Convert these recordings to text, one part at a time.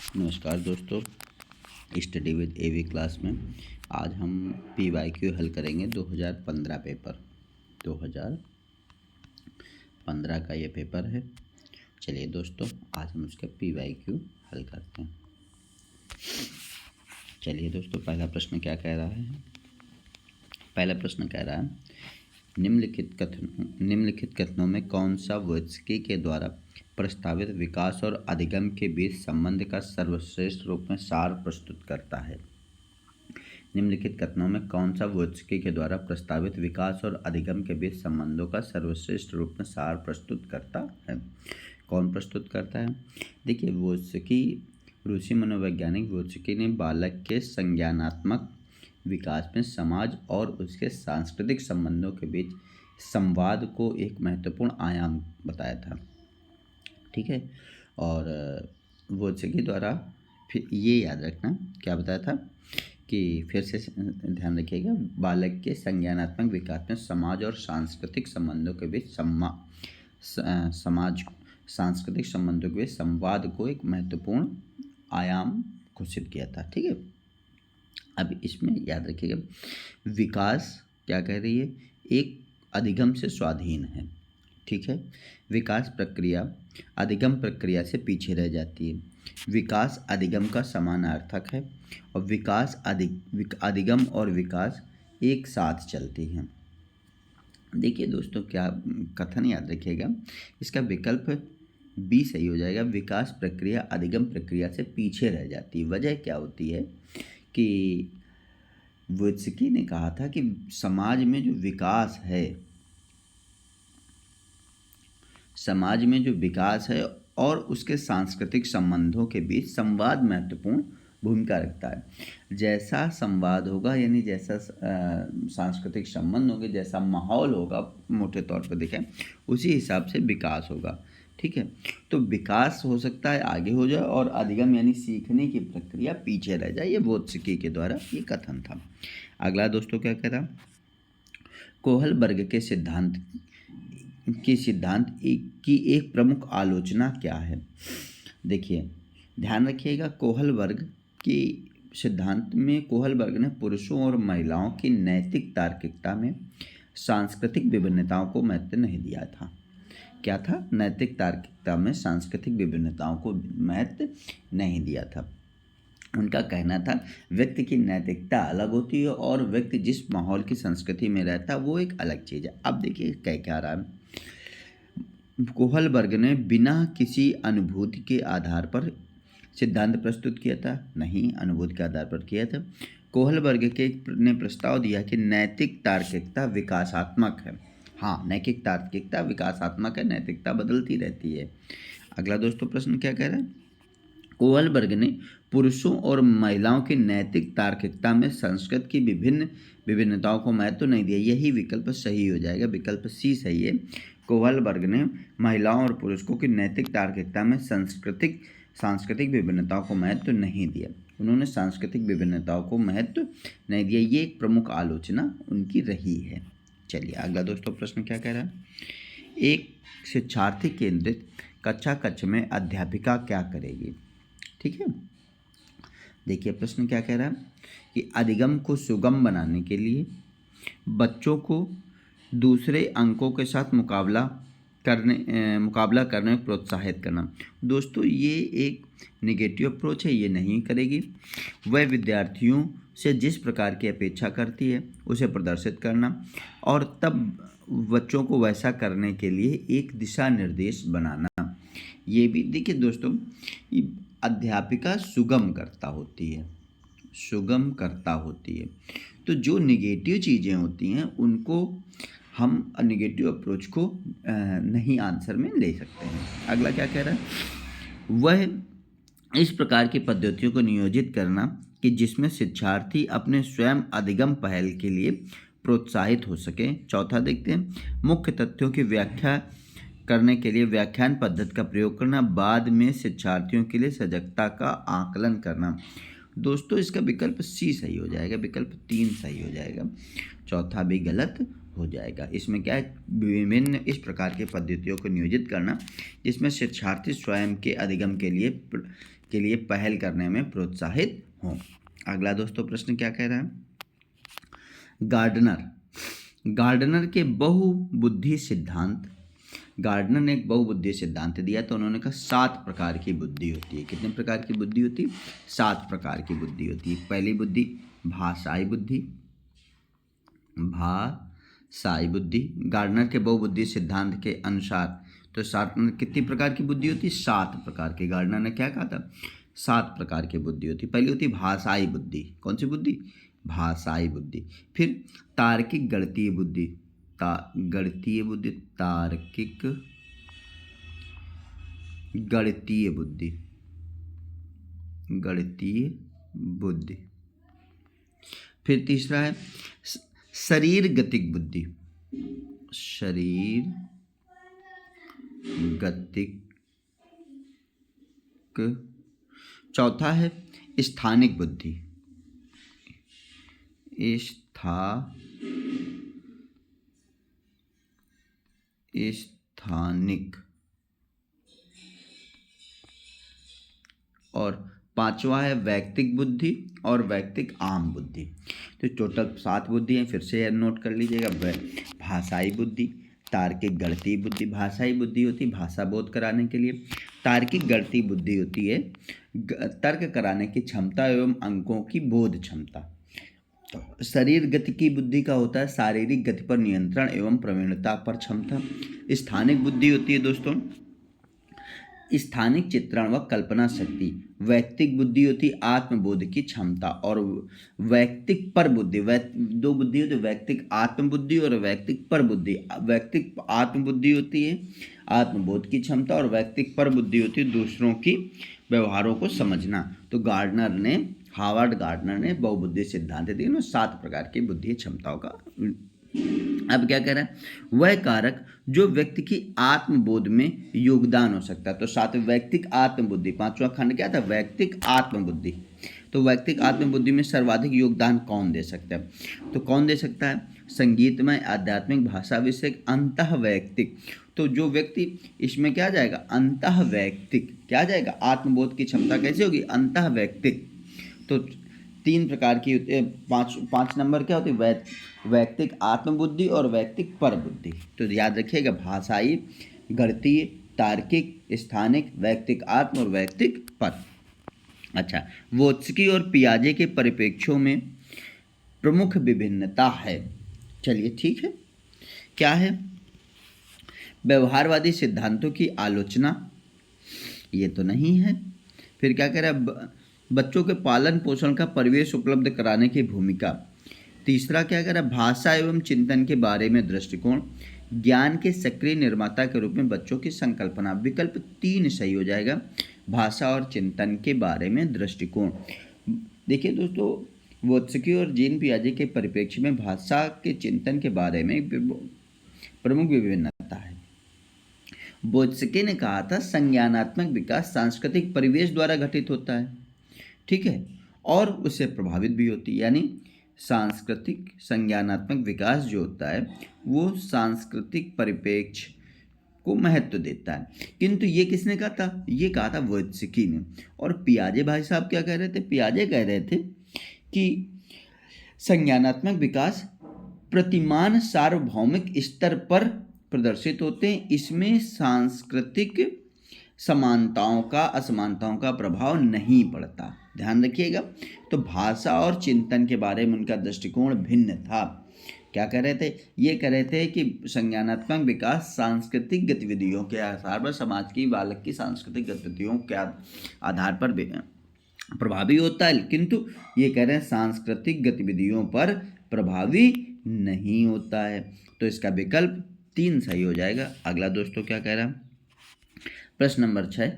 नमस्कार दोस्तों, study with AV class में आज हम PYQ हल करेंगे 2015 पेपर। 2015 का ये पेपर है। चलिए दोस्तों, आज हम उसका PYQ हल करते हैं। चलिए दोस्तों, पहला प्रश्न क्या कह रहा है। पहला प्रश्न कह रहा है, निम्नलिखित कथनों में कौन सा वोत्स्की के द्वारा प्रस्तावित विकास और अधिगम के बीच संबंध का सर्वश्रेष्ठ रूप में सार प्रस्तुत करता है। निम्नलिखित कथनों में कौन सा वोत्स्की के द्वारा प्रस्तावित विकास और अधिगम के बीच संबंधों का सर्वश्रेष्ठ रूप में सार प्रस्तुत करता है। कौन प्रस्तुत करता है? देखिए, वोत्स्की रूसी मनोवैज्ञानिक वोत्स्की ने बालक के संज्ञानात्मक विकास में समाज और उसके सांस्कृतिक संबंधों के बीच संवाद को एक महत्वपूर्ण आयाम बताया था। ठीक है, और वोत्स्की द्वारा फिर ये याद रखना क्या बताया था कि फिर से ध्यान रखिएगा, बालक के संज्ञानात्मक विकास में समाज और सांस्कृतिक संबंधों के बीच सांस्कृतिक संबंधों के बीच संवाद को एक महत्वपूर्ण आयाम घोषित किया था। ठीक है, अब इसमें याद रखिएगा, विकास क्या कह रही है, एक अधिगम से स्वाधीन है। ठीक है, विकास प्रक्रिया अधिगम प्रक्रिया से पीछे रह जाती है। विकास अधिगम का समानार्थक है और अधिगम और विकास एक साथ चलती हैं। देखिए दोस्तों, क्या कथन याद रखिएगा, इसका विकल्प बी सही हो जाएगा। विकास प्रक्रिया अधिगम प्रक्रिया से पीछे रह जाती है। वजह क्या होती है कि वोत्स्की ने कहा था कि समाज में जो विकास है, समाज में जो विकास है और उसके सांस्कृतिक संबंधों के बीच संवाद महत्वपूर्ण भूमिका रखता है। जैसा संवाद होगा, यानी जैसा सांस्कृतिक संबंध होंगे, जैसा माहौल होगा, मोटे तौर पर देखें, उसी हिसाब से विकास होगा। ठीक है, तो विकास हो सकता है आगे हो जाए और अधिगम यानी सीखने की प्रक्रिया पीछे रह जाए। ये वोत्स्की के द्वारा ये कथन था। अगला दोस्तों क्या कह रहा, कोहलबर्ग के सिद्धांत की एक प्रमुख आलोचना क्या है। देखिए, ध्यान रखिएगा, कोहलबर्ग की सिद्धांत में कोहलबर्ग ने पुरुषों और महिलाओं की नैतिक तार्किकता में सांस्कृतिक विभिन्नताओं को महत्व नहीं दिया था। क्या था? नैतिक तार्किकता में सांस्कृतिक विभिन्नताओं को महत्व नहीं दिया था। उनका कहना था, व्यक्ति की नैतिकता अलग होती है और व्यक्ति जिस माहौल की संस्कृति में रहता है वो एक अलग चीज़ है। अब देखिए क्या रहा है, कोहलबर्ग ने बिना किसी अनुभूति के आधार पर सिद्धांत प्रस्तुत किया था? नहीं, अनुभूति के आधार पर किया था। कोहलबर्ग ने प्रस्ताव दिया कि नैतिक तार्किकता विकासात्मक है। हाँ, नैतिक तार्किकता विकासात्मक है, नैतिकता बदलती रहती है। अगला दोस्तों प्रश्न क्या कह रहा है, कोहलबर्ग ने पुरुषों और महिलाओं की नैतिक तार्किकता में संस्कृत की विभिन्नताओं को महत्व नहीं दिया। यही विकल्प सही हो जाएगा, विकल्प सी सही है। कोहलबर्ग ने महिलाओं और पुरुषों की नैतिक तार्किकता में सांस्कृतिक विभिन्नताओं को महत्व नहीं दिया। उन्होंने सांस्कृतिक विभिन्नताओं को महत्व नहीं दिया, ये एक प्रमुख आलोचना उनकी रही है। चलिए अगला दोस्तों प्रश्न क्या कह रहा है, एक शिक्षार्थी केंद्रित कक्षा कक्ष में अध्यापिका क्या करेगी। ठीक है, देखिए प्रश्न क्या कह रहा है कि अधिगम को सुगम बनाने के लिए बच्चों को दूसरे अंकों के साथ मुकाबला करने में प्रोत्साहित करना। दोस्तों, ये एक नेगेटिव अप्रोच है, ये नहीं करेगी। वह विद्यार्थियों से जिस प्रकार की अपेक्षा करती है उसे प्रदर्शित करना और तब बच्चों को वैसा करने के लिए एक दिशा निर्देश बनाना। ये भी देखिए दोस्तों, अध्यापिका सुगम करता होती है, तो जो निगेटिव चीज़ें होती हैं उनको हम निगेटिव अप्रोच को नहीं आंसर में ले सकते हैं। अगला क्या कह रहा है, वह इस प्रकार की पद्धतियों को नियोजित करना कि जिसमें शिक्षार्थी अपने स्वयं अधिगम पहल के लिए प्रोत्साहित हो सके। चौथा देखते हैं, मुख्य तथ्यों की व्याख्या करने के लिए व्याख्यान पद्धति का प्रयोग करना, बाद में शिक्षार्थियों के लिए सजगता का आकलन करना। दोस्तों, इसका विकल्प सी सही हो जाएगा, विकल्प 3 सही हो जाएगा, चौथा भी गलत हो जाएगा। इसमें क्या है, विभिन्न इस प्रकार की पद्धतियों को नियोजित करना जिसमें शिक्षार्थी स्वयं के अधिगम के लिए के लिए पहल करने में प्रोत्साहित हों। अगला दोस्तों प्रश्न क्या कह रहा है? गार्डनर के बहुबुद्धि सिद्धांत, गार्डनर ने एक बहुबुद्धि सिद्धांत दिया। तो उन्होंने कहा 7 प्रकार की बुद्धि होती है। कितने प्रकार की बुद्धि होती है? 7 प्रकार की बुद्धि होती है। पहली बुद्धि भाषाई बुद्धि। गार्डनर के बहुबुद्धि सिद्धांत के अनुसार तो 7 कितनी प्रकार की बुद्धि होती है? 7 प्रकार की। गार्डनर ने क्या कहा था? 7 प्रकार की बुद्धि होती है। पहली होती है भाषाई बुद्धि। कौन सी बुद्धि? भाषाई बुद्धि। फिर तार्किक गणितीय बुद्धि, तार्किक गणितीय बुद्धि। फिर तीसरा है शरीर गतिक बुद्धि, चौथा है स्थानिक बुद्धि, स्थानिक। और पांचवा है वैयक्तिक बुद्धि और वैयक्तिक आम बुद्धि। तो टोटल 7 बुद्धि हैं, फिर से नोट कर लीजिएगा। भाषाई बुद्धि, तार्किक गणितीय बुद्धि। भाषाई बुद्धि होती है भाषा बोध कराने के लिए। तार्किक गणितीय बुद्धि होती है तर्क कराने की क्षमता एवं अंकों की बोध क्षमता। शरीर गति की बुद्धि का होता है शारीरिक गति पर नियंत्रण एवं प्रवीणता पर क्षमता। स्थानिक बुद्धि होती है दोस्तों स्थानिक चित्रण व कल्पना शक्ति। वैयक्तिक बुद्धि होती है आत्मबोध की क्षमता। और वैयक्तिक पर बुद्धि, 2 बुद्धि होती है, वैयक्तिक आत्मबुद्धि और वैयक्तिक पर बुद्धि। वैयक्तिक आत्मबुद्धि होती है आत्मबोध की क्षमता और वैयक्तिक पर बुद्धि होती है दूसरों की व्यवहारों को समझना। तो हावर्ड गार्डनर ने बहुबुद्धि सिद्धांत दिए 7 प्रकार की बुद्धि क्षमताओं का। अब क्या कह रहा है? वह कारक जो व्यक्ति की आत्मबोध में योगदान हो सकता है। तो 7 वैयक्तिक आत्मबुद्धि। 5वां खंड क्या था? वैयक्तिक आत्मबुद्धि। तो वैयक्तिक आत्मबुद्धि में सर्वाधिक योगदान कौन दे सकता है? तो कौन दे सकता है? संगीतमय, आध्यात्मिक, भाषा विषयक, अंतः वैयक्तिक। तो जो व्यक्ति इसमें क्या जाएगा? अंतः वैयक्तिक। क्या जाएगा? आत्मबोध की क्षमता कैसे होगी? अंतः वैयक्तिक। तो 3 प्रकार की होती है। 5 नंबर क्या होती है? वैयक्तिक आत्मबुद्धि और वैयक्तिक पर बुद्धि। तो याद रखिएगा भाषाई, गणितीय, तार्किक, स्थानिक, वैयक्तिक आत्म और वैयक्तिक पर। अच्छा, वोत्स्की और पियाजे के परिप्रेक्ष्यों में प्रमुख विभिन्नता है। चलिए ठीक है, क्या है? व्यवहारवादी सिद्धांतों की आलोचना, ये तो नहीं है। फिर क्या कह रहा है? बच्चों के पालन पोषण का परिवेश उपलब्ध कराने की भूमिका। तीसरा क्या कह रहा है? भाषा एवं चिंतन के बारे में दृष्टिकोण। ज्ञान के सक्रिय निर्माता के रूप में बच्चों की संकल्पना। विकल्प 3 सही हो जाएगा, भाषा और चिंतन के बारे में दृष्टिकोण। देखिए दोस्तों, वोत्स्की और जीन पियाजे के परिप्रेक्ष्य में भाषा के चिंतन के बारे में प्रमुख विभिन्नता है। वोत्स्की ने कहा था संज्ञानात्मक विकास सांस्कृतिक परिवेश द्वारा घटित होता है, ठीक है, और उससे प्रभावित भी होती है। यानी सांस्कृतिक संज्ञानात्मक विकास जो होता है वो सांस्कृतिक परिप्रेक्ष्य को महत्व देता है। किंतु ये किसने कहा था? ये कहा था वोत्स्की ने। और पियाजे भाई साहब क्या कह रहे थे? पियाजे कह रहे थे कि संज्ञानात्मक विकास प्रतिमान सार्वभौमिक स्तर पर प्रदर्शित होते हैं। इसमें सांस्कृतिक समानताओं का असमानताओं का प्रभाव नहीं पड़ता। ध्यान रखिएगा। तो भाषा और चिंतन के बारे में उनका दृष्टिकोण भिन्न था। क्या कह रहे थे? ये कह रहे थे कि संज्ञानात्मक विकास सांस्कृतिक गतिविधियों के आधार पर, समाज की बालक की सांस्कृतिक गतिविधियों के आधार पर प्रभावी होता है, किंतु ये कह रहे हैं सांस्कृतिक गतिविधियों पर प्रभावी नहीं होता है। तो इसका विकल्प 3 सही हो जाएगा। अगला दोस्तों क्या कह रहा है? प्रश्न नंबर 6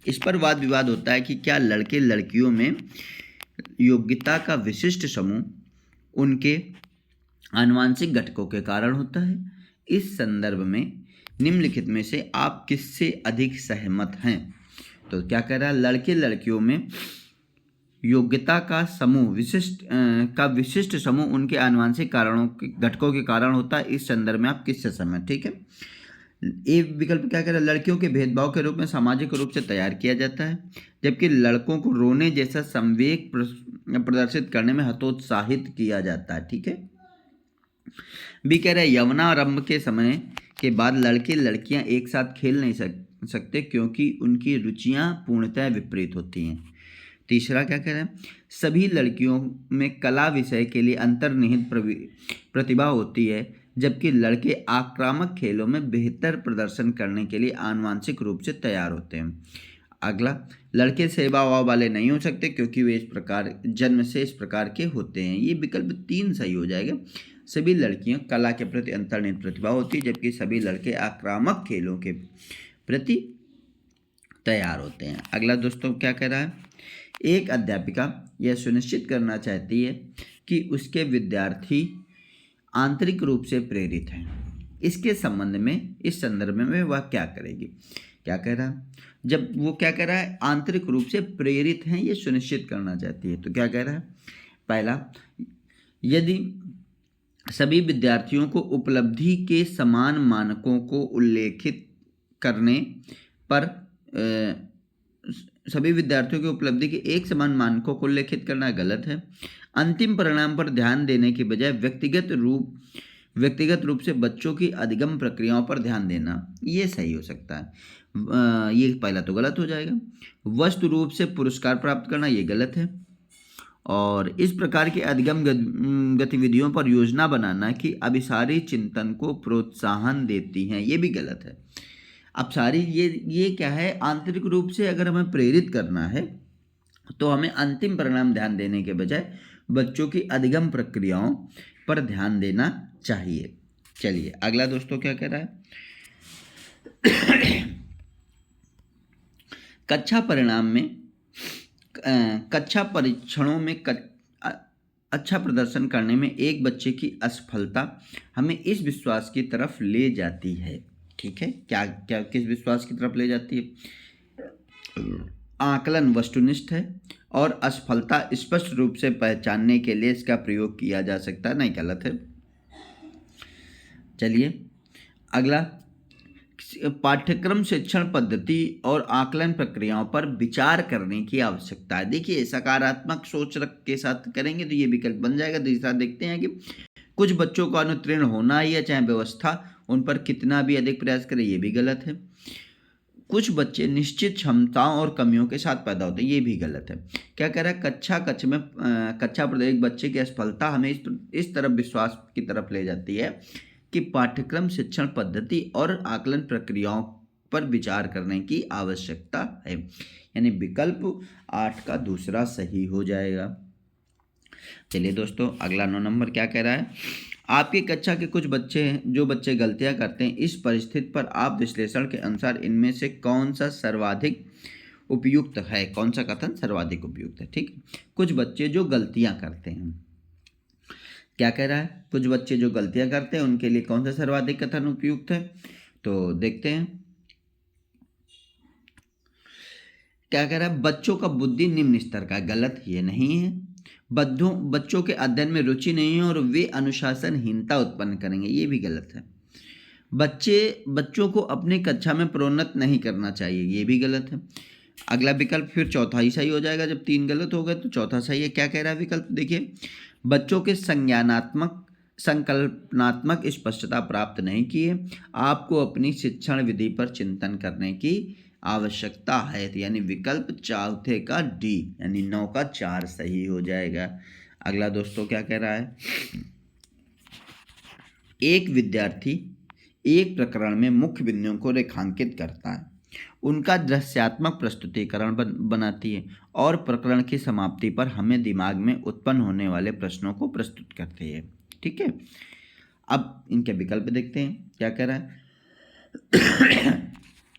इस पर वाद विवाद होता है कि क्या लड़के लड़कियों में योग्यता का विशिष्ट समूह उनके आनुवंशिक घटकों के कारण होता है। इस संदर्भ में निम्नलिखित में से आप किससे अधिक सहमत हैं? तो क्या कह रहा है? लड़के लड़कियों में योग्यता का समूह विशिष्ट समूह उनके आनुवंशिक कारणों के घटकों के कारण होता है। इस संदर्भ में आप किससे सहमत? ठीक है, ए विकल्प क्या कह रहा है, लड़कियों के भेदभाव के रूप में सामाजिक रूप से तैयार किया जाता है, जबकि लड़कों को रोने जैसा संवेग प्रदर्शित करने में हतोत्साहित किया जाता है। ठीक है। बी कह रहा है यवनारंभ के समय के बाद लड़के लड़कियां एक साथ खेल नहीं सकते क्योंकि उनकी रुचियां पूर्णतः विपरीत होती हैं। तीसरा क्या कह रहा है, सभी लड़कियों में कला विषय के लिए अंतर्निहित प्रतिभा होती है, जबकि लड़के आक्रामक खेलों में बेहतर प्रदर्शन करने के लिए आनुवांशिक रूप से तैयार होते हैं। अगला, लड़के सेवा भाव वाले नहीं हो सकते क्योंकि वे इस प्रकार जन्म से इस प्रकार के होते हैं। ये विकल्प 3 सही हो जाएगा। सभी लड़कियां कला के प्रति अंतर्निहित प्रतिभा होती है, जबकि सभी लड़के आक्रामक खेलों के प्रति तैयार होते हैं। अगला दोस्तों क्या कह रहा है, एक अध्यापिका यह सुनिश्चित करना चाहती है कि उसके विद्यार्थी आंतरिक रूप से प्रेरित हैं। इसके संबंध में, इस संदर्भ में वह क्या करेगी? क्या कह रहा है, जब वो क्या कह रहा है, आंतरिक रूप से प्रेरित हैं ये सुनिश्चित करना चाहती है, तो क्या कह रहा है, पहला, यदि सभी विद्यार्थियों को उपलब्धि के समान मानकों को उल्लेखित करने पर सभी विद्यार्थियों की उपलब्धि के एक समान मानकों को उल्लेखित करना गलत है। अंतिम परिणाम पर ध्यान देने के बजाय व्यक्तिगत रूप से बच्चों की अधिगम प्रक्रियाओं पर ध्यान देना, ये सही हो सकता है। ये पहला तो गलत हो जाएगा। वस्तु रूप से पुरस्कार प्राप्त करना, ये गलत है। और इस प्रकार के अधिगम गतिविधियों पर योजना बनाना कि अभिसारी चिंतन को प्रोत्साहन देती हैं, ये भी गलत है। अब सारी ये क्या है, आंतरिक रूप से अगर हमें प्रेरित करना है तो हमें अंतिम परिणाम ध्यान देने के बजाय बच्चों की अधिगम प्रक्रियाओं पर ध्यान देना चाहिए। चलिए अगला दोस्तों क्या कह रहा है, कक्षा परीक्षणों में अच्छा प्रदर्शन करने में एक बच्चे की असफलता हमें इस विश्वास की तरफ ले जाती है। ठीक है, क्या क्या किस विश्वास की तरफ ले जाती है? आकलन वस्तुनिष्ठ है और असफलता स्पष्ट रूप से पहचानने के लिए इसका प्रयोग किया जा सकता है, नहीं, गलत है। चलिए अगला, पाठ्यक्रम शिक्षण पद्धति और आकलन प्रक्रियाओं पर विचार करने की आवश्यकता है। देखिए सकारात्मक सोच रख के साथ करेंगे तो ये विकल्प बन जाएगा। दूसरा देखते हैं कि कुछ बच्चों को अनुत्तीर्ण होना ही है, चाहे व्यवस्था उन पर कितना भी अधिक प्रयास करे, ये भी गलत है। कुछ बच्चे निश्चित क्षमताओं और कमियों के साथ पैदा होते हैं, ये भी गलत है। क्या कह रहा है, कक्षा पर एक बच्चे की असफलता हमें इस तरफ विश्वास की तरफ ले जाती है कि पाठ्यक्रम शिक्षण पद्धति और आकलन प्रक्रियाओं पर विचार करने की आवश्यकता है, यानी विकल्प 8 का दूसरा सही हो जाएगा। चलिए दोस्तों अगला 9 नंबर क्या कह रहा है, आपकी कक्षा के कुछ बच्चे हैं जो बच्चे गलतियां करते हैं, इस परिस्थिति पर आप विश्लेषण के अनुसार इनमें से कौन सा सर्वाधिक उपयुक्त है? कौन सा कथन सर्वाधिक उपयुक्त है? ठीक, कुछ बच्चे जो गलतियां करते हैं, क्या कह रहा है, कुछ बच्चे जो गलतियां करते हैं उनके लिए कौन सा सर्वाधिक कथन उपयुक्त है? तो देखते हैं क्या कह रहा है, बच्चों का बुद्धि निम्न स्तर का, गलत, ये नहीं है। बच्चों के अध्ययन में रुचि नहीं है और वे अनुशासनहीनता उत्पन्न करेंगे, ये भी गलत है। बच्चों को अपनी कक्षा में प्रोन्नत नहीं करना चाहिए, ये भी गलत है। अगला विकल्प फिर चौथा ही सही हो जाएगा, जब 3 गलत हो गए तो चौथा सही है। क्या कह रहा है विकल्प, देखिए, बच्चों के संकल्पनात्मक स्पष्टता प्राप्त नहीं की है, आपको अपनी शिक्षण विधि पर चिंतन करने की आवश्यकता है, तो यानी विकल्प चौथे का डी, यानी 9 का 4 सही हो जाएगा। अगला दोस्तों क्या कह रहा है, एक विद्यार्थी एक प्रकरण में मुख्य बिंदुओं को रेखांकित करता है, उनका दृश्यात्मक प्रस्तुतिकरण बनाती है और प्रकरण की समाप्ति पर हमें दिमाग में उत्पन्न होने वाले प्रश्नों को प्रस्तुत करती है। ठीक है, अब इनके विकल्प देखते हैं क्या कह रहा है।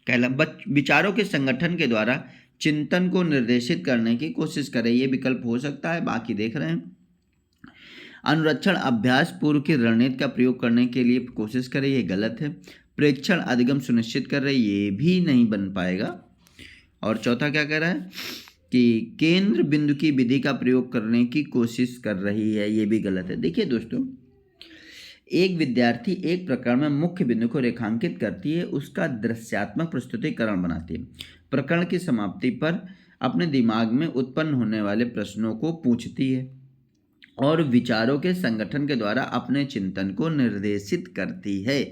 पहला, विचारों के संगठन के द्वारा चिंतन को निर्देशित करने की कोशिश करें, ये विकल्प हो सकता है, बाकी देख रहे हैं। अनुरक्षण अभ्यास पूर्व की रणनीति का प्रयोग करने के लिए कोशिश करें, ये गलत है। प्रेक्षण अधिगम सुनिश्चित कर रहे, ये भी नहीं बन पाएगा। और चौथा क्या कह रहा है कि केंद्र बिंदु की विधि का प्रयोग करने की कोशिश कर रही है, ये भी गलत है। देखिए दोस्तों, एक विद्यार्थी एक प्रकरण में मुख्य बिंदु को रेखांकित करती है, उसका दृश्यात्मक प्रस्तुतिकरण बनाती है, प्रकरण की समाप्ति पर अपने दिमाग में उत्पन्न होने वाले प्रश्नों को पूछती है और विचारों के संगठन के द्वारा अपने चिंतन को निर्देशित करती है।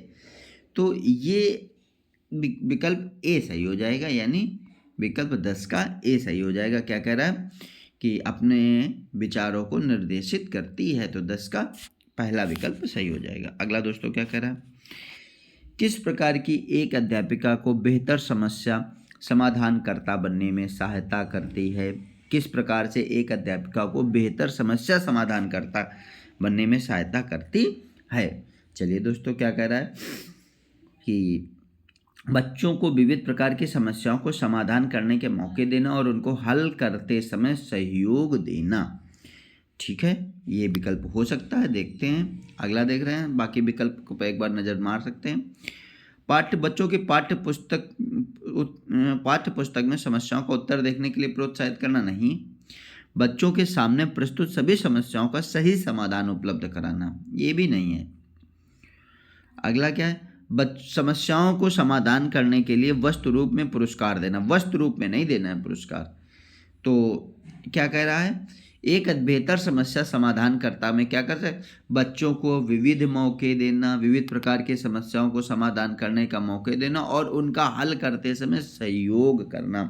तो ये विकल्प ए सही हो जाएगा, यानी विकल्प 10 का ए सही हो जाएगा। क्या कह रहा है कि अपने विचारों को निर्देशित करती है, तो 10 का पहला विकल्प सही हो जाएगा। अगला दोस्तों क्या कह रहा है, किस प्रकार की एक अध्यापिका को बेहतर समस्या समाधानकर्ता बनने में सहायता करती है? किस प्रकार से एक अध्यापिका को बेहतर समस्या समाधानकर्ता बनने में सहायता करती है? चलिए दोस्तों, क्या कह रहा है कि बच्चों को विविध प्रकार की समस्याओं को समाधान करने के मौके देना और उनको हल करते समय सहयोग देना। ठीक है, ये विकल्प हो सकता है। देखते हैं, अगला देख रहे हैं, बाकी विकल्प को एक बार नज़र मार सकते हैं। बच्चों की पाठ्य पुस्तक में समस्याओं का उत्तर देखने के लिए प्रोत्साहित करना नहीं, बच्चों के सामने प्रस्तुत सभी समस्याओं का सही समाधान उपलब्ध कराना, ये भी नहीं है। अगला क्या है, समस्याओं को समाधान करने के लिए वस्तु रूप में पुरस्कार देना, वस्तु रूप में नहीं देना है पुरस्कार। तो क्या कह रहा है, एक बेहतर समस्या समाधानकर्ता में क्या करते हैं, बच्चों को विविध मौके देना, विविध प्रकार की समस्याओं को समाधान करने का मौके देना और उनका हल करते समय सहयोग करना।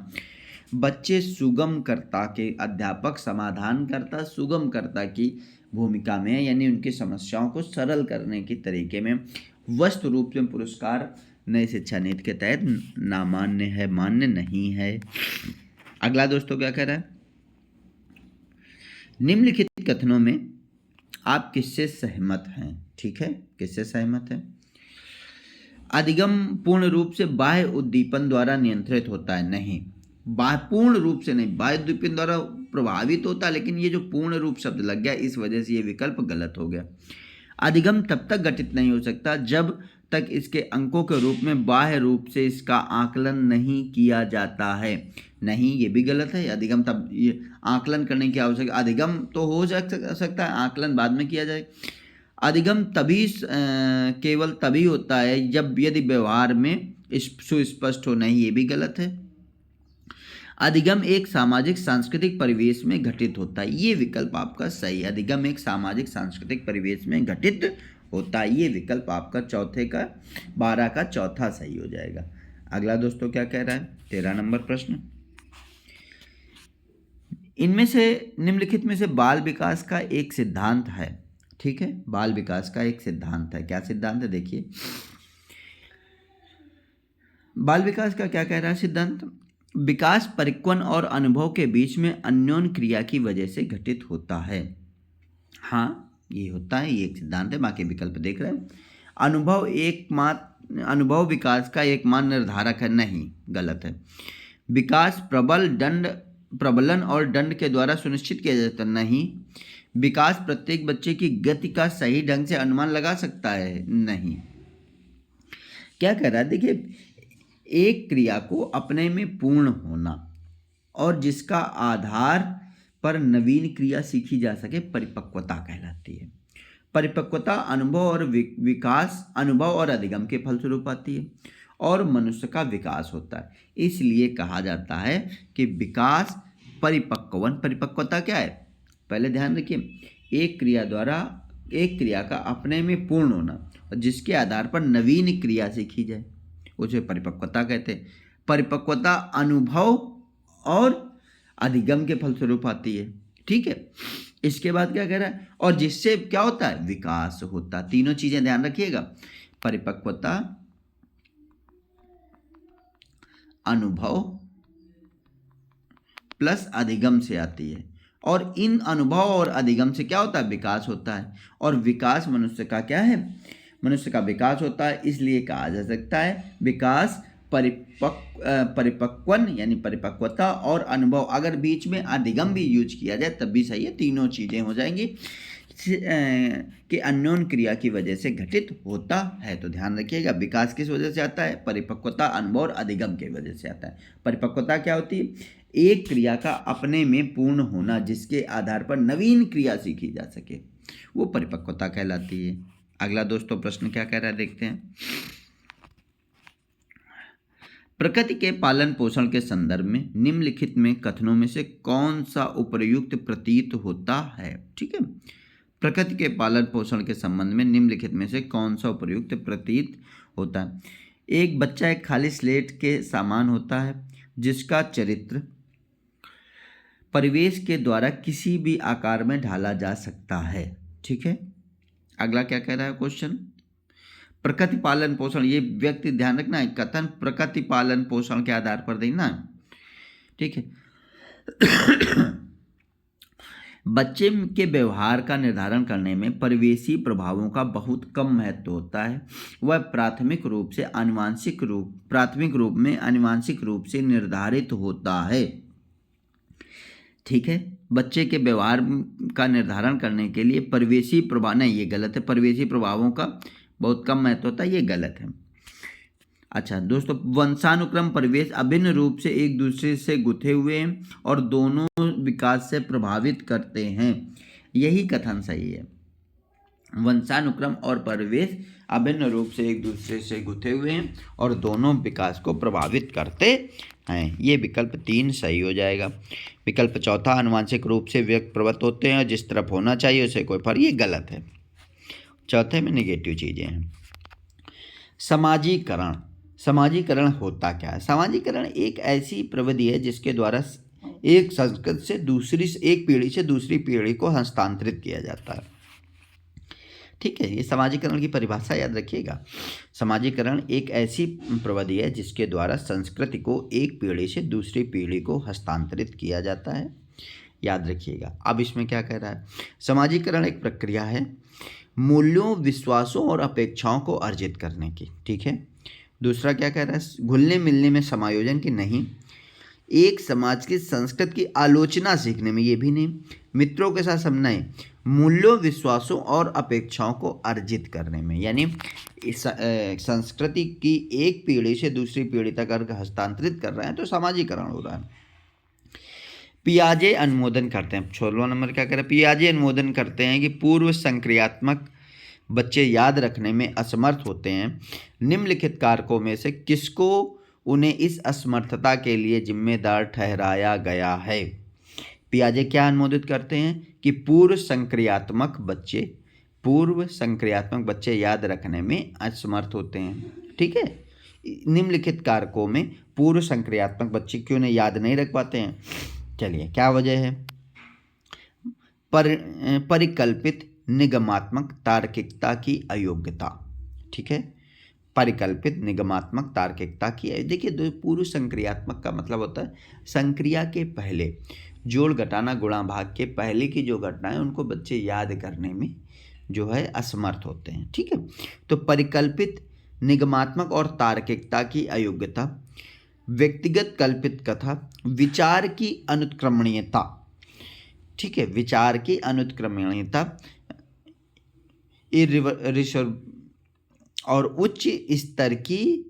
बच्चे सुगमकर्ता के, अध्यापक समाधानकर्ता सुगमकर्ता की भूमिका में है, यानी उनकी समस्याओं को सरल करने के तरीके में वस्तु रूप में पुरस्कार नई शिक्षा नीति के तहत नामान्य है, मान्य नहीं है। अगला दोस्तों क्या कह रहा है, निम्नलिखित कथनों में आप किससे सहमत हैं? ठीक है, किससे सहमत हैं? अधिगम पूर्ण रूप से बाह्य उद्दीपन द्वारा नियंत्रित होता है, नहीं, पूर्ण रूप से नहीं, बाह्य उद्दीपन द्वारा प्रभावित होता है, लेकिन ये जो पूर्ण रूप शब्द लग गया, इस वजह से ये विकल्प गलत हो गया। अधिगम तब तक घटित नहीं हो सकता जब तक इसके अंकों के रूप में बाह्य रूप से इसका आकलन नहीं किया जाता है, नहीं, ये भी गलत है। अधिगम तब, ये आकलन करने की आवश्यकता, अधिगम तो हो सकता है, आकलन बाद में किया जाए। अधिगम तभी केवल तभी होता है जब यदि व्यवहार में सुस्पष्ट हो, नहीं, ये भी गलत है। अधिगम एक सामाजिक सांस्कृतिक परिवेश में घटित होता है, ये विकल्प आपका सही है। अधिगम एक सामाजिक सांस्कृतिक परिवेश में घटित होता है, ये विकल्प आपका 12 का चौथा सही हो जाएगा। अगला दोस्तों क्या कह रहा है, 13 नंबर प्रश्न, इनमें से निम्नलिखित में से बाल विकास का एक सिद्धांत है। ठीक है, बाल विकास का एक सिद्धांत है, क्या सिद्धांत है देखिए, बाल विकास का क्या कह रहा है सिद्धांत, विकास परिक्वन और अनुभव के बीच में अन्योन्य क्रिया की वजह से घटित होता है। हाँ, ये होता है, ये एक सिद्धांत है। बाकी विकल्प देख रहे हैं, अनुभव विकास का एकमात्र निर्धारक है, नहीं, गलत है। विकास प्रबलन और दंड के द्वारा सुनिश्चित किया जाता है, नहीं। विकास प्रत्येक बच्चे की गति का सही ढंग से अनुमान लगा सकता है, नहीं। क्या कह रहा है देखिए, एक क्रिया को अपने में पूर्ण होना और जिसका आधार पर नवीन क्रिया सीखी जा सके, परिपक्वता कहलाती है। परिपक्वता अनुभव और विकास, अनुभव और अधिगम के फलस्वरूप आती है और मनुष्य का विकास होता है। इसलिए कहा जाता है कि विकास परिपक्वता क्या है, पहले ध्यान रखिए, एक क्रिया का अपने में पूर्ण होना और जिसके आधार पर नवीन क्रिया सीखी जाए, उसे परिपक्वता कहते हैं। परिपक्वता अनुभव और अधिगम के फलस्वरूप आती है। ठीक है, इसके बाद क्या कह रहा है, और जिससे क्या होता है, विकास होता है। तीनों चीजें ध्यान रखिएगा, परिपक्वता, अनुभव प्लस अधिगम से आती है और इन अनुभव और अधिगम से क्या होता है, विकास होता है। और विकास मनुष्य का क्या है, मनुष्य का विकास होता है। इसलिए कहा जा सकता है विकास परिपक्वन यानी परिपक्वता और अनुभव, अगर बीच में अधिगम भी यूज किया जाए तब भी सही है, तीनों चीज़ें हो जाएंगी कि अन्योन्य क्रिया की वजह से घटित होता है। तो ध्यान रखिएगा, विकास किस वजह से आता है, परिपक्वता, अनुभव और अधिगम की वजह से आता है। परिपक्वता क्या होती है, एक क्रिया का अपने में पूर्ण होना जिसके आधार पर नवीन क्रिया सीखी जा सके, वो परिपक्वता कहलाती है। अगला दोस्तों प्रश्न क्या कह रहा है देखते हैं। प्रकृति के पालन पोषण के संदर्भ में निम्नलिखित में कथनों में से कौन सा उपयुक्त प्रतीत होता है। ठीक है, प्रकृति के पालन पोषण के संबंध में निम्नलिखित में से कौन सा उपयुक्त प्रतीत होता है। एक बच्चा एक खाली स्लेट के समान होता है जिसका चरित्र परिवेश के द्वारा किसी भी आकार में ढाला जा सकता है। ठीक है, अगला क्या कह रहा है क्वेश्चन। प्रकृति पालन पोषण, ये व्यक्ति ध्यान रखना है, कथन प्रकृति पालन पोषण के आधार पर देना है। ठीक है, बच्चे के व्यवहार का निर्धारण करने में परिवेशी प्रभावों का बहुत कम महत्व होता है। वह प्राथमिक रूप में आनुवांशिक रूप से निर्धारित होता है। ठीक है, बच्चे के व्यवहार का निर्धारण करने के लिए परिवेशी प्रभाव, नहीं ये गलत है, परिवेशी प्रभावों का बहुत कम महत्व होता है, ये गलत है। अच्छा दोस्तों, वंशानुक्रम परिवेश अभिन्न रूप से एक दूसरे से गुथे हुए हैं और दोनों विकास से प्रभावित करते हैं, यही कथन सही है। वंशानुक्रम और परिवेश अभिन्न रूप से एक दूसरे से गुथे हुए हैं और दोनों विकास को प्रभावित करते हैं, ये विकल्प 3 सही हो जाएगा। विकल्प चौथा, आनुवांशिक रूप से व्यक्त प्रवृत्त होते हैं, जिस तरफ होना चाहिए उसे कोई फर्क, ये गलत है। चौथे में नेगेटिव चीज़ें हैं। समाजीकरण होता क्या है। समाजीकरण एक ऐसी प्रविधि है जिसके द्वारा एक संस्कृति से एक पीढ़ी से दूसरी पीढ़ी को हस्तांतरित किया जाता है। ठीक है, ये समाजीकरण की परिभाषा याद रखिएगा। समाजीकरण एक ऐसी प्रविधि है जिसके द्वारा संस्कृति को एक पीढ़ी से दूसरी पीढ़ी को हस्तांतरित किया जाता है, याद रखिएगा। अब इसमें क्या कह रहा है, समाजीकरण एक प्रक्रिया है मूल्यों, विश्वासों और अपेक्षाओं को अर्जित करने की। ठीक है, दूसरा क्या कह रहा है, घुलने मिलने में समायोजन की नहीं, एक समाज की संस्कृति की आलोचना सीखने में, ये भी नहीं, मित्रों के साथ समन्वय, मूल्यों, विश्वासों और अपेक्षाओं को अर्जित करने में, यानी इस संस्कृति की एक पीढ़ी से दूसरी पीढ़ी तक अगर हस्तांतरित कर रहे हैं तो समाजीकरण हो रहा है। पियाजे अनुमोदन करते हैं, 16वां नंबर क्या कह रहा है, पियाजे अनुमोदन करते हैं कि पूर्व संक्रियात्मक बच्चे याद रखने में असमर्थ होते हैं। निम्नलिखित कारकों में से किसको उन्हें इस असमर्थता के लिए जिम्मेदार ठहराया गया है। पियाजे क्या अनुमोदित करते हैं कि पूर्व संक्रियात्मक बच्चे याद रखने में असमर्थ होते हैं। ठीक है, निम्नलिखित कारकों में पूर्व संक्रियात्मक बच्चे क्यों नहीं याद नहीं रख पाते हैं, चलिए क्या वजह है। परिकल्पित निगमात्मक तार्किकता की अयोग्यता। ठीक है, परिकल्पित निगमात्मक तार्किकता की, देखिए पूर्व संक्रियात्मक का मतलब होता है संक्रिया के पहले, जोड़ घटाना गुणा भाग के पहले की जो घटनाएं उनको बच्चे याद करने में जो है असमर्थ होते हैं। ठीक है, तो परिकल्पित निगमात्मक और तार्किकता की अयोग्यता, व्यक्तिगत कल्पित कथा, विचार की अनुत्क्रमणीयता। ठीक है, विचार की अनुत्क्रमणीयता और उच्च स्तर की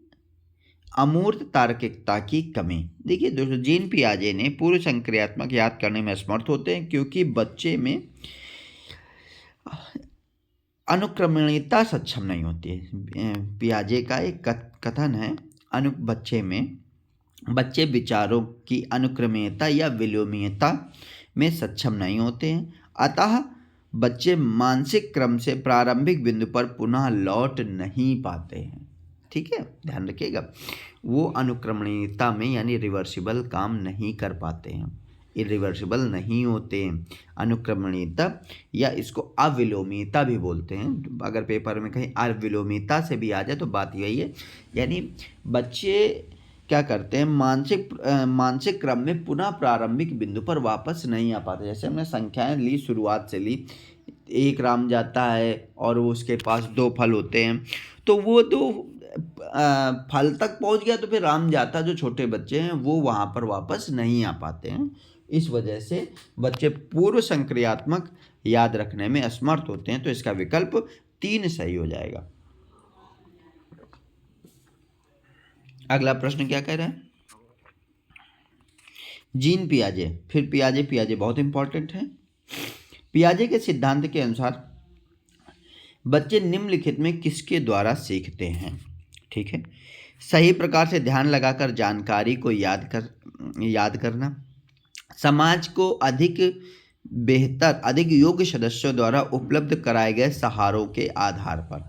अमूर्त तार्किकता की कमी। देखिए दोस्तों, जीन पियाजे ने पूर्व संक्रियात्मक याद करने में असमर्थ होते हैं क्योंकि बच्चे में अनुक्रमणीयता सक्षम नहीं होती है। पियाजे का एक कथन है, बच्चे विचारों की अनुक्रमणीयता या विलोमीयता में सक्षम नहीं होते हैं, अतः बच्चे मानसिक क्रम से प्रारंभिक बिंदु पर पुनः लौट नहीं पाते हैं। ठीक है, ध्यान रखिएगा, वो अनुक्रमणीयता में यानी रिवर्सिबल काम नहीं कर पाते हैं, इरिवर्सिबल नहीं होते हैं। अनुक्रमणीयता या इसको अविलोमीयता भी बोलते हैं, अगर पेपर में कहीं अविलोमीयता से भी आ जाए तो बात यही है, यानी बच्चे क्या करते हैं, मानसिक क्रम में पुनः प्रारंभिक बिंदु पर वापस नहीं आ पाते। जैसे हमने संख्याएं ली, शुरुआत से ली, एक राम जाता है और उसके पास 2 फल होते हैं, तो वो 2 फल तक पहुंच गया तो फिर राम जाता, जो छोटे बच्चे हैं वो वहां पर वापस नहीं आ पाते हैं। इस वजह से बच्चे पूर्व संक्रियात्मक याद रखने में असमर्थ होते हैं, तो इसका विकल्प 3 सही हो जाएगा। अगला प्रश्न क्या कह रहा है, जीन पियाजे, फिर पियाजे बहुत इंपॉर्टेंट है। पियाजे के सिद्धांत के अनुसार बच्चे निम्नलिखित में किसके द्वारा सीखते हैं? ठीक है, सही प्रकार से ध्यान लगाकर जानकारी को याद करना, समाज को अधिक बेहतर अधिक योग्य सदस्यों द्वारा उपलब्ध कराए गए सहारों के आधार पर।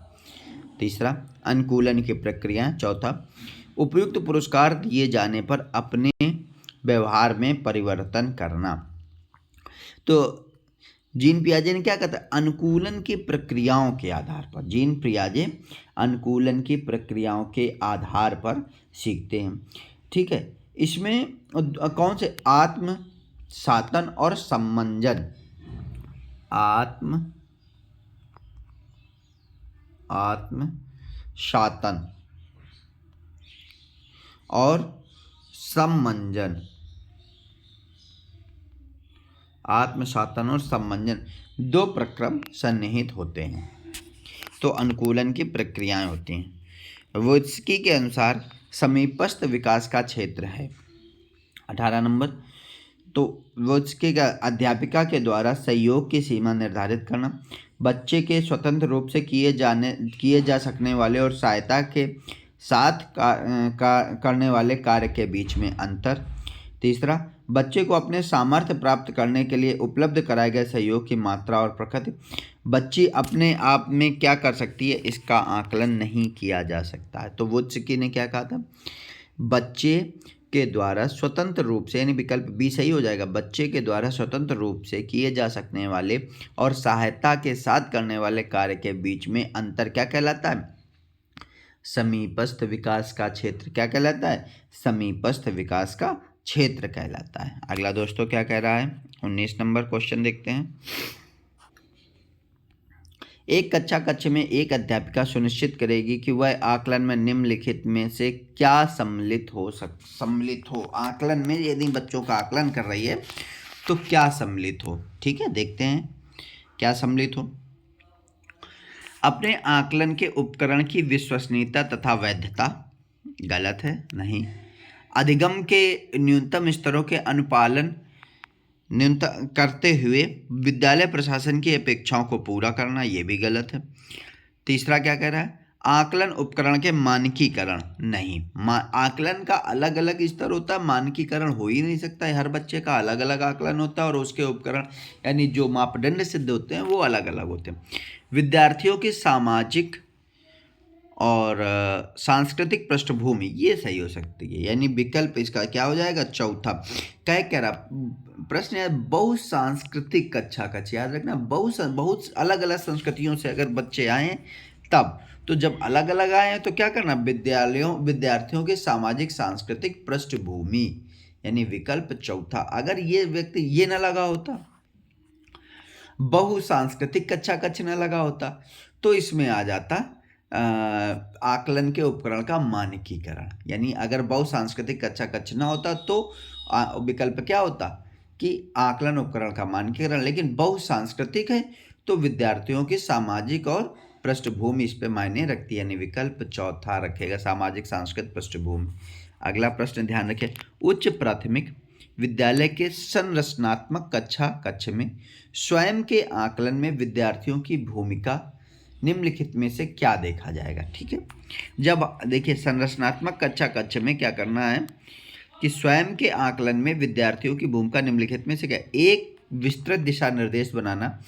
तीसरा, अनुकूलन की प्रक्रिया। चौथा, उपयुक्त पुरस्कार दिए जाने पर अपने व्यवहार में परिवर्तन करना। तो जीन पियाजे ने क्या कहा था? अनुकूलन की प्रक्रियाओं के आधार पर, जीन पियाजे अनुकूलन की प्रक्रियाओं के आधार पर सीखते हैं। ठीक है, इसमें कौन से? आत्म सातन और सम्मंजन, आत्म सातन और सम्मंजन, आत्मसातन और सम्मंजन दो प्रक्रम सन्निहित होते हैं। तो अनुकूलन की प्रक्रियाएं होती हैं। वोत्स्की के अनुसार समीपस्थ विकास का क्षेत्र है। 18 नंबर, तो वोत्स्की का अध्यापिका के द्वारा सहयोग की सीमा निर्धारित करना, बच्चे के स्वतंत्र रूप से किए जा सकने वाले और सहायता के साथ करने वाले कार्य के बीच में अंतर। तीसरा, बच्चे को अपने सामर्थ्य प्राप्त करने के लिए उपलब्ध कराए गए सहयोग की मात्रा और प्रकृति। बच्ची अपने आप में क्या कर सकती है, इसका आकलन नहीं किया जा सकता है। तो वोत्स्की ने क्या कहा था? बच्चे के द्वारा स्वतंत्र रूप से, यानी विकल्प बी सही हो जाएगा, बच्चे के द्वारा स्वतंत्र रूप से किए जा सकने वाले और सहायता के साथ करने वाले कार्य के बीच में अंतर क्या कहलाता है? समीपस्थ विकास का क्षेत्र क्या कहलाता है? समीपस्थ विकास का क्षेत्र कहलाता है। अगला दोस्तों क्या कह रहा है? 19 नंबर क्वेश्चन देखते हैं। एक कक्षा कक्ष में एक अध्यापिका सुनिश्चित करेगी कि वह आकलन में निम्नलिखित में से क्या सम्मिलित हो। आकलन में यदि बच्चों का आकलन कर रही है तो क्या सम्मिलित हो। ठीक है, देखते हैं क्या सम्मिलित हो। अपने आकलन के उपकरण की विश्वसनीयता तथा वैधता, गलत है, नहीं। अधिगम के न्यूनतम स्तरों के अनुपालन न्यूनतम करते हुए विद्यालय प्रशासन की अपेक्षाओं को पूरा करना, ये भी गलत है। तीसरा क्या कह रहा है? आकलन उपकरण के मानकीकरण, नहीं। आकलन का अलग अलग स्तर होता है, मानकीकरण हो ही नहीं सकता है। हर बच्चे का अलग अलग आकलन होता है और उसके उपकरण यानी जो मापदंड सिद्ध होते हैं वो अलग अलग होते हैं। विद्यार्थियों की सामाजिक और सांस्कृतिक पृष्ठभूमि, ये सही हो सकती है, यानी विकल्प इसका क्या हो जाएगा? चौथा। कह रहा प्रश्न है बहुसांस्कृतिक कक्षा कक्ष, याद रखना, बहुत अलग अलग संस्कृतियों से अगर बच्चे आए तब, तो जब अलग अलग आए तो क्या करना? विद्यार्थियों के सामाजिक सांस्कृतिक पृष्ठभूमि, यानी विकल्प चौथा। अगर ये व्यक्ति ये न लगा होता, बहुसांस्कृतिक कक्षा कक्ष न लगा होता, तो इसमें आ जाता आकलन के उपकरण का मानकीकरण। यानी अगर बहुसांस्कृतिक कक्षा कक्ष न होता तो विकल्प क्या होता कि आकलन उपकरण का मानकीकरण। लेकिन बहुसांस्कृतिक है तो विद्यार्थियों की सामाजिक और पृष्ठभूमि इस पे मायने रखती है, यानी विकल्प चौथा रखेगा, सामाजिक सांस्कृतिक पृष्ठभूमि। अगला प्रश्न ध्यान रखें, उच्च प्राथमिक विद्यालय के संरचनात्मक कक्षा कक्ष में स्वयं के आकलन में विद्यार्थियों की भूमिका निम्नलिखित में से क्या देखा जाएगा। ठीक है, जब देखिए संरचनात्मक कक्षा कक्ष में क्या करना है कि स्वयं के आकलन में विद्यार्थियों की भूमिका निम्नलिखित में से क्या? एक विस्तृत दिशा निर्देश बनाना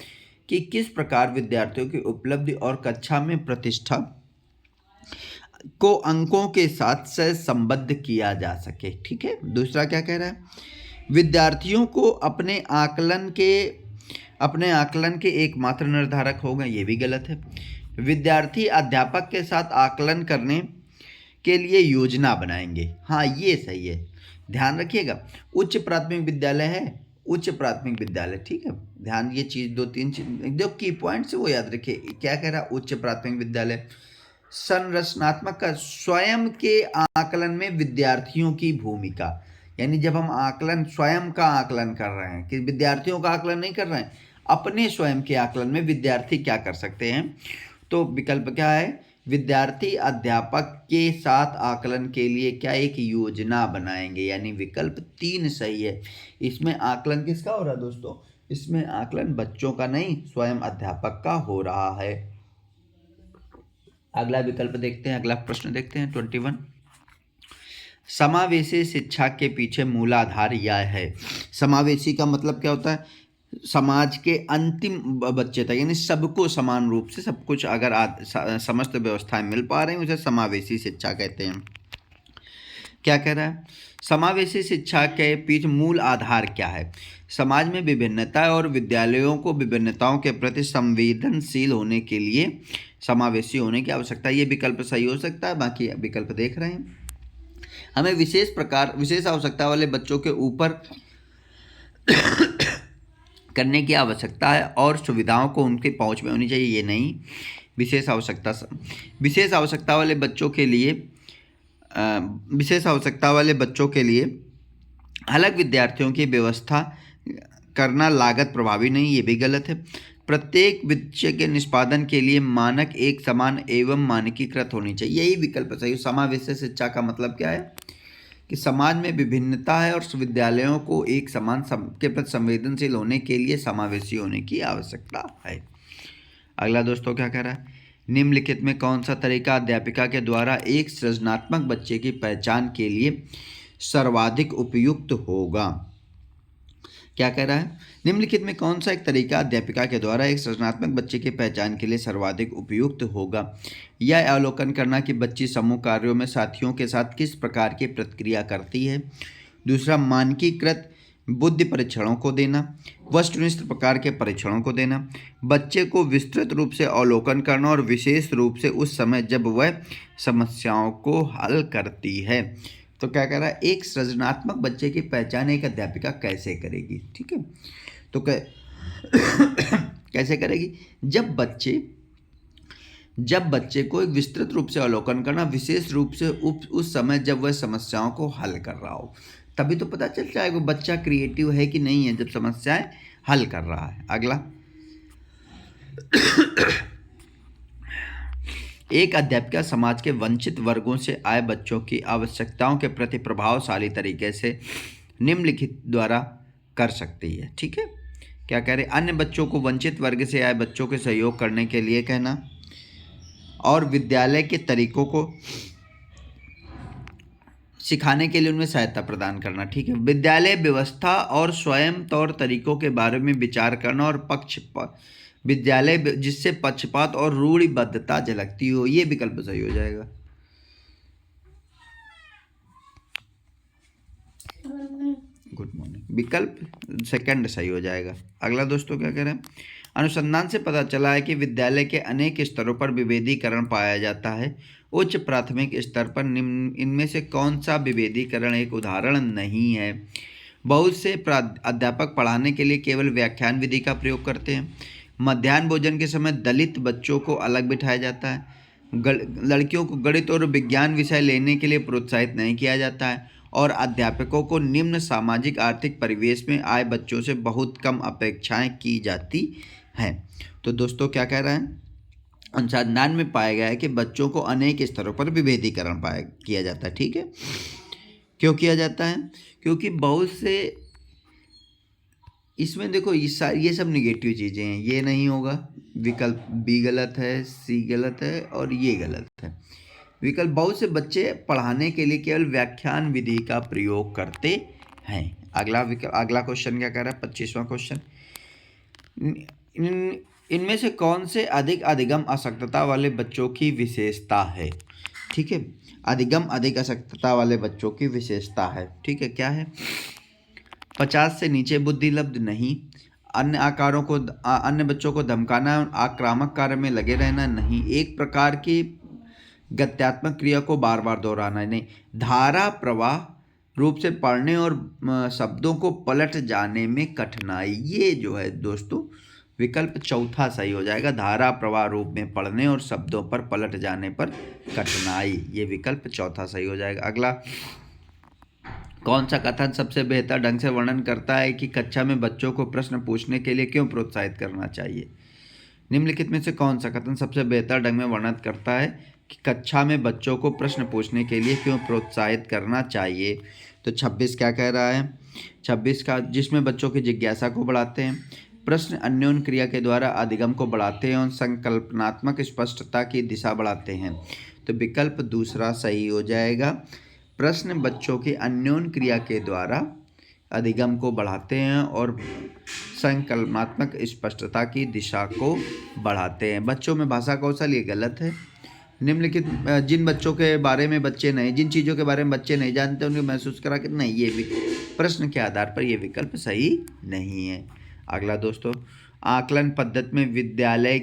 कि किस प्रकार विद्यार्थियों की उपलब्धि और कक्षा में प्रतिष्ठा को अंकों के साथ सहसंबद्ध किया जा सके। ठीक है, दूसरा क्या कह रहा है? विद्यार्थियों को अपने आकलन के एकमात्र निर्धारक होगा, ये भी गलत है। विद्यार्थी अध्यापक के साथ आकलन करने के लिए योजना बनाएंगे, हाँ ये सही है, ध्यान रखिएगा। उच्च प्राथमिक विद्यालय है, उच्च प्राथमिक विद्यालय, ठीक है, ध्यान ये चीज़ दो तीन चीज जो की पॉइंट्स वो याद रखिए। क्या कह रहा? उच्च प्राथमिक विद्यालय संरचनात्मक का स्वयं के आकलन में विद्यार्थियों की भूमिका, यानी जब हम आकलन स्वयं का आकलन कर रहे हैं कि विद्यार्थियों का आकलन नहीं कर रहे हैं, अपने स्वयं के आकलन में विद्यार्थी क्या कर सकते हैं, तो विकल्प क्या है? विद्यार्थी अध्यापक के साथ आकलन के लिए क्या एक योजना बनाएंगे, यानी विकल्प 3 सही है। इसमें आकलन किसका हो रहा है दोस्तों? इसमें आकलन बच्चों का नहीं, स्वयं अध्यापक का हो रहा है। अगला विकल्प देखते हैं, अगला प्रश्न देखते हैं 21। समावेशी शिक्षा के पीछे मूलाधार यह है। समावेशी का मतलब क्या होता है? समाज के अंतिम बच्चे तक, यानी सबको समान रूप से सब कुछ अगर समस्त व्यवस्थाएं मिल पा रही हैं, उसे समावेशी शिक्षा कहते हैं। क्या कह रहा है? समावेशी शिक्षा के पीछे मूल आधार क्या है? समाज में विभिन्नता और विद्यालयों को विभिन्नताओं के प्रति संवेदनशील होने के लिए समावेशी होने की आवश्यकता है। ये विकल्प सही हो सकता है, बाकी विकल्प देख रहे हैं। हमें विशेष आवश्यकता वाले बच्चों के ऊपर करने की आवश्यकता है और सुविधाओं को उनके पहुंच में होनी चाहिए, ये नहीं। विशेष आवश्यकता वाले बच्चों के लिए अलग विद्यार्थियों की व्यवस्था करना लागत प्रभावी नहीं, ये भी गलत है। प्रत्येक विषय के निष्पादन के लिए मानक एक समान एवं मानकीकृत होनी चाहिए, यही विकल्प सही। समावेशी शिक्षा का मतलब क्या है कि समाज में विभिन्नता है और विद्यालयों को एक समान के प्रति संवेदनशील होने के लिए समावेशी होने की आवश्यकता है। अगला दोस्तों क्या कह रहा है? निम्नलिखित में कौन सा तरीका अध्यापिका के द्वारा एक सृजनात्मक बच्चे की पहचान के लिए सर्वाधिक उपयुक्त होगा? क्या कह रहा है? निम्नलिखित में कौन सा एक तरीका अध्यापिका के द्वारा एक सृजनात्मक बच्चे की पहचान के लिए सर्वाधिक उपयुक्त होगा? यह अवलोकन करना कि बच्ची समूह कार्यों में साथियों के साथ किस प्रकार की प्रतिक्रिया करती है। दूसरा, मानकीकृत बुद्धि परीक्षणों को देना, वस्तुनिष्ठ प्रकार के परीक्षणों को देना, बच्चे को विस्तृत रूप से अवलोकन करना और विशेष रूप से उस समय जब वह समस्याओं को हल करती है। तो क्या कह रहा है? एक सृजनात्मक बच्चे की पहचान एक अध्यापिका कैसे करेगी? ठीक है, तो कैसे करेगी? जब बच्चे को एक विस्तृत रूप से अवलोकन करना, विशेष रूप से उस समय जब वह समस्याओं को हल कर रहा हो, तभी तो पता चल जाएगा बच्चा क्रिएटिव है कि नहीं है, जब समस्याएं हल कर रहा है। अगला, एक अध्यापिका समाज के वंचित वर्गों से आए बच्चों की आवश्यकताओं के प्रति प्रभावशाली तरीके से निम्नलिखित द्वारा कर सकती है। ठीक है, क्या कह रहे? अन्य बच्चों को वंचित वर्ग से आए बच्चों के सहयोग करने के लिए कहना और विद्यालय के तरीकों को सिखाने के लिए उनमें सहायता प्रदान करना। ठीक है, विद्यालय व्यवस्था और स्वयं तौर तरीकों के बारे में विचार करना और विद्यालय जिससे पक्षपात और रूढ़िबद्धता झलकती हो, ये विकल्प सही हो जाएगा। गुड मॉर्निंग, विकल्प सेकंड सही हो जाएगा। अगला दोस्तों क्या कह रहे हैं? अनुसंधान से पता चला है कि विद्यालय के अनेक स्तरों पर विभेदीकरण पाया जाता है। उच्च प्राथमिक स्तर पर इनमें से कौन सा विभेदीकरण एक उदाहरण नहीं है? बहुत से अध्यापक पढ़ाने के लिए केवल व्याख्यान विधि का प्रयोग करते हैं। मध्याह्न भोजन के समय दलित बच्चों को अलग बिठाया जाता है। लड़कियों को गणित और विज्ञान विषय लेने के लिए प्रोत्साहित नहीं किया जाता है और अध्यापकों को निम्न सामाजिक आर्थिक परिवेश में आए बच्चों से बहुत कम अपेक्षाएं की जाती हैं। तो दोस्तों क्या कह रहा है? अनुसंधान में पाया गया है कि बच्चों को अनेक स्तरों पर विभेदीकरण किया जाता है। ठीक है, क्यों किया जाता है? क्योंकि बहुत से इसमें देखो ये सब निगेटिव चीज़ें हैं, ये नहीं होगा। विकल्प बी गलत है, सी गलत है और ये गलत है। विकल्प, बहुत से बच्चे पढ़ाने के लिए केवल व्याख्यान विधि का प्रयोग करते हैं। अगला क्वेश्चन क्या कह रहा है? 25वां क्वेश्चन, इनमें से कौन से अधिगम अशक्तता वाले बच्चों की विशेषता है? ठीक है, अधिक अशक्तता वाले बच्चों की विशेषता है। ठीक है, क्या है? 50 से नीचे बुद्धि लब्ध नहीं, अन्य बच्चों को धमकाना, आक्रामक कार्य में लगे रहना नहीं, एक प्रकार की गत्यात्मक क्रिया को बार बार दोहराना नहीं, धारा प्रवाह रूप से पढ़ने और शब्दों को पलट जाने में कठिनाई। ये जो है दोस्तों विकल्प चौथा सही हो जाएगा। धारा प्रवाह रूप में पढ़ने और शब्दों पर पलट जाने पर कठिनाई, ये विकल्प चौथा सही हो जाएगा। अगला, कौन सा कथन सबसे बेहतर ढंग से वर्णन करता है कि कक्षा में बच्चों को प्रश्न पूछने के लिए क्यों प्रोत्साहित करना चाहिए? निम्नलिखित में से कौन सा कथन सबसे बेहतर ढंग में वर्णन करता है कि कक्षा में बच्चों को प्रश्न पूछने के लिए क्यों प्रोत्साहित करना चाहिए? तो 26 क्या कह रहा है? 26 का, जिसमें बच्चों की जिज्ञासा को बढ़ाते हैं, प्रश्न अन्योन्य क्रिया के द्वारा अधिगम को बढ़ाते हैं और संकल्पनात्मक स्पष्टता की दिशा बढ़ाते हैं। तो विकल्प दूसरा सही हो जाएगा। प्रश्न बच्चों के अन्योन्य क्रिया के द्वारा अधिगम को बढ़ाते हैं और संकल्पनात्मक स्पष्टता की दिशा को बढ़ाते हैं। बच्चों में भाषा कौशल ये गलत है। निम्नलिखित जिन बच्चों के बारे में बच्चे नहीं जिन चीज़ों के बारे में बच्चे नहीं जानते उन्हें महसूस करा कि नहीं, ये प्रश्न के आधार पर ये विकल्प सही नहीं है। अगला दोस्तों, आकलन पद्धति में विद्यार्थी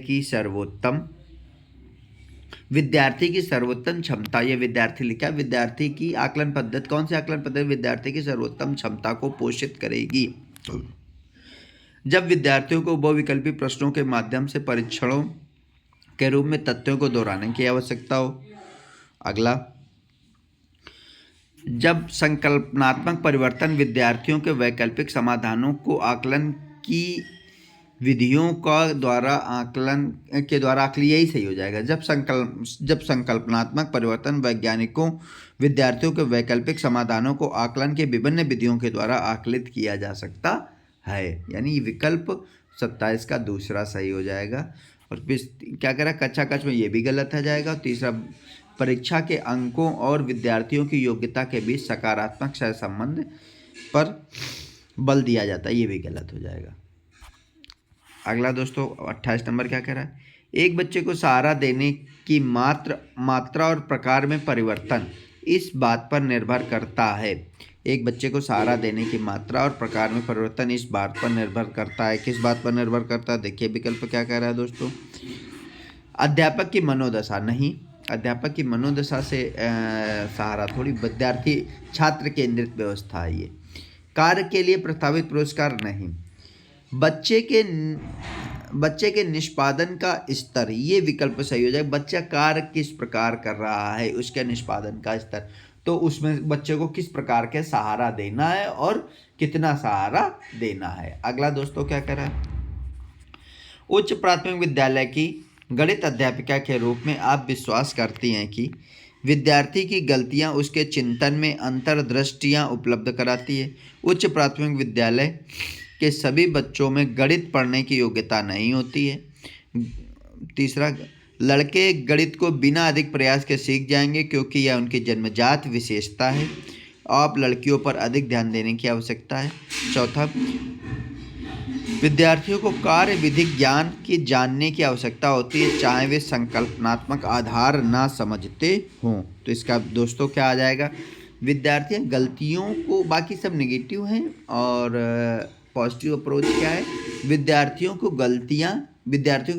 की सर्वोत्तम क्षमता, ये विद्यार्थी लिखा, विद्यार्थी की आकलन पद्धति, कौन सी आकलन पद्धति विद्यार्थी की सर्वोत्तम क्षमता को पोषित करेगी? जब विद्यार्थियों को बहुविकल्पी प्रश्नों के माध्यम से परीक्षणों के रूप में तथ्यों को दोहराने की आवश्यकता हो। अगला, जब संकल्पनात्मक परिवर्तन विद्यार्थियों के वैकल्पिक समाधानों को आकलन की विधियों का द्वारा आकलन यही सही हो जाएगा। जब संकल्पनात्मक परिवर्तन वैज्ञानिकों विद्यार्थियों के वैकल्पिक समाधानों को आकलन के विभिन्न विधियों के द्वारा आकलित किया जा सकता है, यानी विकल्प 27 का दूसरा सही हो जाएगा। और फिर क्या करा, कक्षा कक्ष में ये भी गलत हो जाएगा। तीसरा, परीक्षा के अंकों और विद्यार्थियों की योग्यता के बीच सकारात्मक सहसंबंध पर बल दिया जाता है, ये भी गलत हो जाएगा। अगला दोस्तों 28 नंबर क्या कह रहा है, एक बच्चे को सहारा देने की मात्रा और प्रकार में परिवर्तन इस बात पर निर्भर करता है। एक बच्चे को सहारा देने की मात्रा और प्रकार में परिवर्तन इस बात पर निर्भर करता है। किस बात पर निर्भर करता है? देखिए विकल्प क्या कह रहा है दोस्तों, अध्यापक की मनोदशा। नहीं, अध्यापक की मनोदशा से सहारा थोड़ी, विद्यार्थी छात्र केंद्रित व्यवस्था है ये। कार्य के लिए प्रस्तावित पुरस्कार नहीं, बच्चे के निष्पादन का स्तर, ये विकल्प सही हो जाए। बच्चा कार्य किस प्रकार कर रहा है उसके निष्पादन का स्तर, तो उसमें बच्चे को किस प्रकार के सहारा देना है और कितना सहारा देना है। अगला दोस्तों क्या कर रहा है, उच्च प्राथमिक विद्यालय की गणित अध्यापिका के रूप में आप विश्वास करती हैं कि विद्यार्थी की गलतियां उसके चिंतन में अंतर्दृष्टियां उपलब्ध कराती है। उच्च प्राथमिक विद्यालय के सभी बच्चों में गणित पढ़ने की योग्यता नहीं होती है। तीसरा, लड़के गणित को बिना अधिक प्रयास के सीख जाएंगे क्योंकि यह उनकी जन्मजात विशेषता है। आप लड़कियों पर अधिक ध्यान देने की आवश्यकता है। चौथा, विद्यार्थियों को कार्य विधिक ज्ञान की जानने की आवश्यकता होती है चाहे वे संकल्पनात्मक आधार ना समझते हों। तो इसका दोस्तों क्या आ जाएगा, विद्यार्थी गलतियों को, बाकी सब नेगेटिव हैं और पॉजिटिव अप्रोच क्या है, विद्यार्थियों की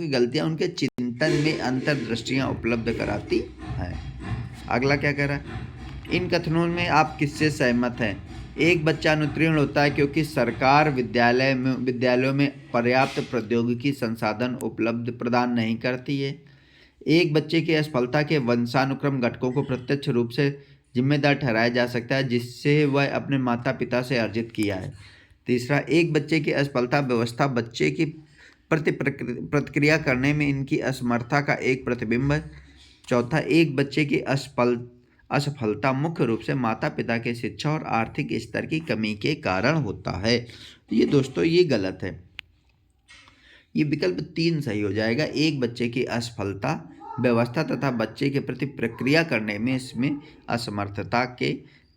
गलतियां उनके चिंतन में अंतर्दृष्टियां उपलब्ध कराती हैं। अगला क्या कह रहा है, इन कथनों में आप किससे सहमत हैं? एक बच्चा अनुत्तीर्ण होता है क्योंकि सरकार विद्यालयों में पर्याप्त प्रौद्योगिकी संसाधन प्रदान नहीं करती है। एक बच्चे की असफलता के वंशानुक्रम घटकों को प्रत्यक्ष रूप से जिम्मेदार ठहराया जा सकता है जिससे वह अपने माता पिता से अर्जित किया है। तीसरा, एक बच्चे की असफलता व्यवस्था बच्चे की प्रतिक्रिया करने में इनकी असमर्थता का एक प्रतिबिंब है। चौथा, एक बच्चे की असफलता मुख्य रूप से माता पिता के शिक्षा और आर्थिक स्तर की कमी के कारण होता है। ये दोस्तों ये गलत है, ये विकल्प 3 सही हो जाएगा। एक बच्चे की असफलता व्यवस्था तथा बच्चे के प्रति प्रक्रिया करने में इसमें असमर्थता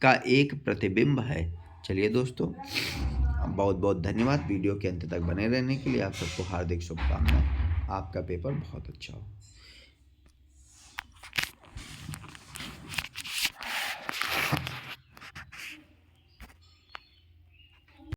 का एक प्रतिबिंब है। चलिए दोस्तों, बहुत बहुत धन्यवाद वीडियो के अंत तक बने रहने के लिए। आप सबको हार्दिक शुभकामनाएं। आपका पेपर बहुत अच्छा हो।